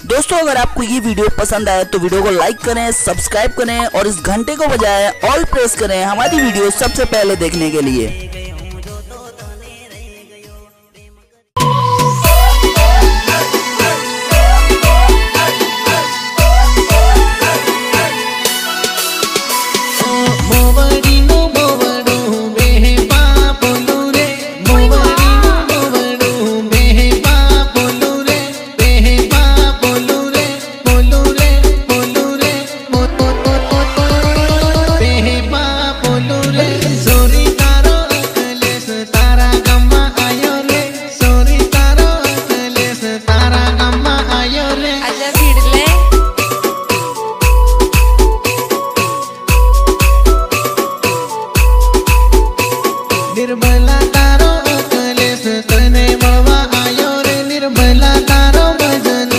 दोस्तों अगर आपको ये वीडियो पसंद आए तो वीडियो को लाइक करें, सब्सक्राइब करें और इस घंटे को बजाएं ऑल प्रेस करें हमारी वीडियो सबसे पहले देखने के लिए। निर्मला तारो अकलेश तने मवा आयो रे निर्मला तारो भजन